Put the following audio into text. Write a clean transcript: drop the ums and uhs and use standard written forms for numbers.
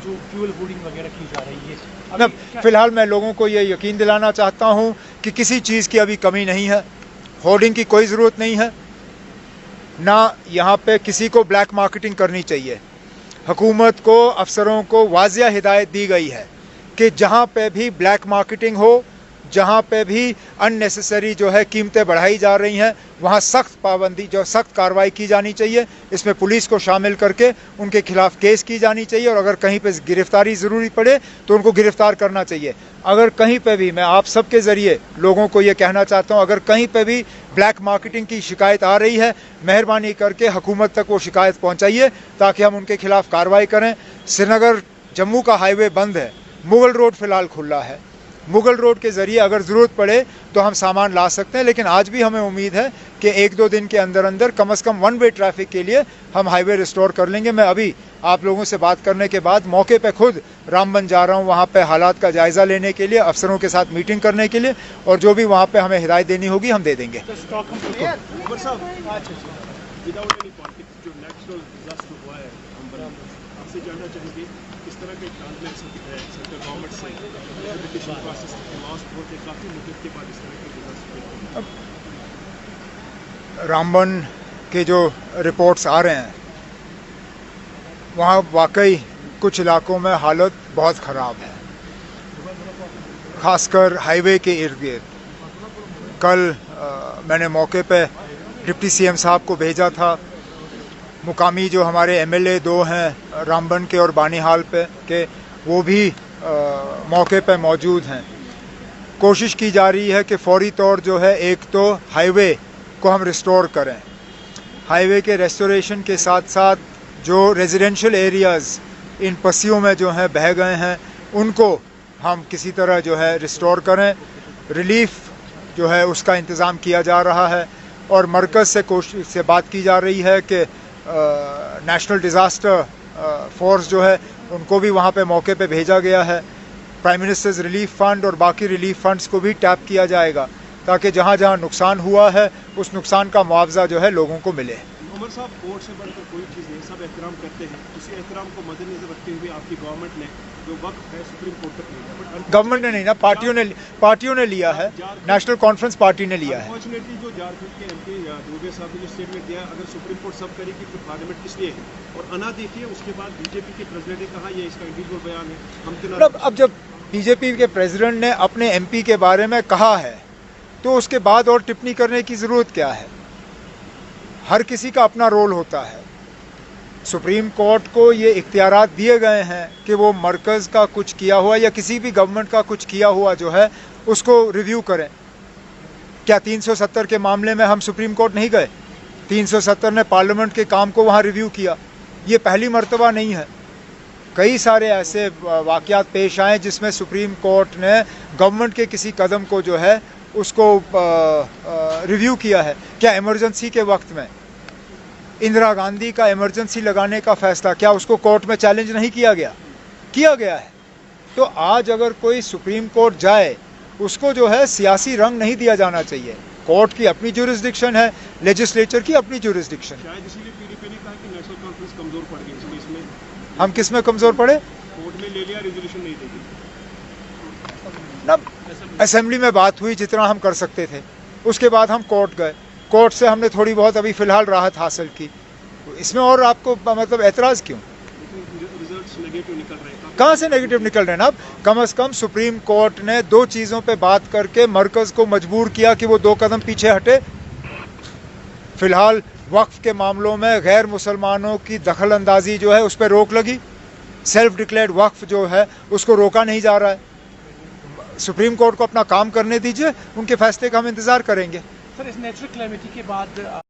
जो fuel hoarding वगैरह की जा रही है। फिलहाल मैं लोगों को ये यकीन दिलाना चाहता हूँ कि किसी चीज़ की अभी कमी नहीं है, होर्डिंग की कोई ज़रूरत नहीं है, ना यहाँ पे किसी को ब्लैक मार्केटिंग करनी चाहिए। हुकूमत को, अफसरों को वाज़िया हिदायत दी गई है कि जहाँ पे भी ब्लैक मार्केटिंग हो, जहाँ पे भी अननेसेसरी जो है कीमतें बढ़ाई जा रही हैं, वहाँ सख्त पाबंदी, जो सख्त कार्रवाई की जानी चाहिए। इसमें पुलिस को शामिल करके उनके खिलाफ केस की जानी चाहिए और अगर कहीं पे गिरफ्तारी ज़रूरी पड़े तो उनको गिरफ्तार करना चाहिए। अगर कहीं पे भी, मैं आप सबके ज़रिए लोगों को ये कहना चाहता हूँ, अगर कहीं पे भी ब्लैक मार्केटिंग की शिकायत आ रही है, मेहरबानी करके हुकूमत तक वो शिकायत पहुँचाइए ताकि हम उनके खिलाफ कार्रवाई करें। श्रीनगर जम्मू का हाईवे बंद है, मुगल रोड फ़िलहाल खुला है। मुगल रोड के ज़रिए अगर ज़रूरत पड़े तो हम सामान ला सकते हैं, लेकिन आज भी हमें उम्मीद है कि 1-2 दिन के अंदर अंदर कम से कम वन वे ट्रैफिक के लिए हम हाईवे रिस्टोर कर लेंगे। मैं अभी आप लोगों से बात करने के बाद मौके पे खुद रामबन जा रहा हूँ, वहाँ पे हालात का जायज़ा लेने के लिए, अफसरों के साथ मीटिंग करने के लिए, और जो भी वहाँ पे हमें हिदायत देनी होगी हम दे देंगे। इस तरह के सेंट्रल गवर्नमेंट से एजुकेशन प्रोसेस लास्ट होते काफ़ी मुद्दत के बाद इस तरह के रामबन के जो रिपोर्ट्स आ रहे हैं वहाँ वाकई कुछ इलाकों में हालत बहुत ख़राब है, ख़ासकर हाईवे के इर्द गिर्द। कल मैंने मौके पे डिप्टी सीएम साहब को भेजा था, मुकामी जो हमारे एमएलए 2 हैं रामबन के और बानीहाल पे के, वो भी मौके पे मौजूद हैं। कोशिश की जा रही है कि फौरी तौर जो है, एक तो हाईवे को हम रिस्टोर करें, हाईवे के रेस्टोरेशन के साथ साथ जो रेजिडेंशियल एरियाज़ इन पस्सियों में जो हैं बह गए हैं उनको हम किसी तरह जो है रिस्टोर करें। रिलीफ जो है उसका इंतज़ाम किया जा रहा है और मरकज़ से बात की जा रही है कि नेशनल डिज़ास्टर फोर्स जो है उनको भी वहाँ पे मौके पे भेजा गया है। प्राइम मिनिस्टर्स रिलीफ फ़ंड और बाकी रिलीफ फंड्स को भी टैप किया जाएगा ताकि जहाँ जहाँ नुकसान हुआ है उस नुकसान का मुआवजा जो है लोगों को मिले। उमर साहब, कोर्ट से बढ़कर कोई चीज़ नहीं, सब एहतराम करते हैं। उसी एहतराम को मद्देनजर रखते हुए आपकी गवर्नमेंट ने जो वक्त है सुप्रीम कोर्ट तक लिया, गवर्नमेंट ने नहीं ना, पार्टियों ने लिया है, नेशनल कॉन्फ्रेंस पार्टी ने लिया है। अनफॉर्चुनेटली जो झारखंड के एमपी दूबे साहब ने जो स्टेटमेंट दिया, अगर सुप्रीम कोर्ट सब करेगी तो पार्लियामेंट किस लिए है? और अना देखिए, उसके बाद बीजेपी के प्रेसिडेंट ने कहा ये इसका इंडिविजुअल बयान है, हम अब जब बीजेपी के प्रेसिडेंट ने अपने एमपी के बारे में कहा है तो उसके बाद और टिप्पणी करने की ज़रूरत क्या है? हर किसी का अपना रोल होता है। सुप्रीम कोर्ट को ये इख्तियारात दिए गए हैं कि वो मरकज़ का कुछ किया हुआ या किसी भी गवर्नमेंट का कुछ किया हुआ जो है उसको रिव्यू करें। क्या 370 के मामले में हम सुप्रीम कोर्ट नहीं गए? 370 ने पार्लियामेंट के काम को वहाँ रिव्यू किया। ये पहली मर्तबा नहीं है, कई सारे ऐसे वाक़यात पेश आए जिसमें सुप्रीम कोर्ट ने गवर्नमेंट के किसी कदम को जो है उसको रिव्यू किया है। क्या इमरजेंसी के वक्त में इंदिरा गांधी का इमरजेंसी लगाने का फ़ैसला, क्या उसको कोर्ट में चैलेंज नहीं किया गया? किया गया है। तो आज अगर कोई सुप्रीम कोर्ट जाए, उसको जो है सियासी रंग नहीं दिया जाना चाहिए। कोर्ट की अपनी ज्यूरिसडिक्शन है, लेजिस्लेचर की अपनी ज्यूरिसडिक्शन। शायद इसीलिए पीडीपी ने कहा कि नेशनल कॉन्फ्रेंस कमज़ोर पड़ गई, इसलिए इसमें हम किस में कमज़ोर पड़े? कोर्ट में ले लिया, रेजोल्यूशन नहीं देगी ना। असेंबली में बात हुई जितना हम कर सकते थे, उसके बाद हम कोर्ट गए, कोर्ट से हमने थोड़ी बहुत अभी फ़िलहाल राहत हासिल की। इसमें और आपको मतलब एतराज़ क्यों? रिजल्ट्स नेगेटिव निकल रहे हैं। कहाँ से नेगेटिव निकल रहे हैं? अब कम से कम सुप्रीम कोर्ट ने 2 चीज़ों पे बात करके मरकज़ को मजबूर किया कि वो 2 कदम पीछे हटे। फ़िलहाल वक्फ के मामलों में गैर मुसलमानों की दखल अंदाजी जो है उस पर रोक लगी। सेल्फ डिक्लेयर्ड वक्फ जो है उसको रोका नहीं जा रहा है। सुप्रीम कोर्ट को अपना काम करने दीजिए, उनके फैसले का हम इंतज़ार करेंगे। सर, इस नेचुरल कैलेमिटी के बाद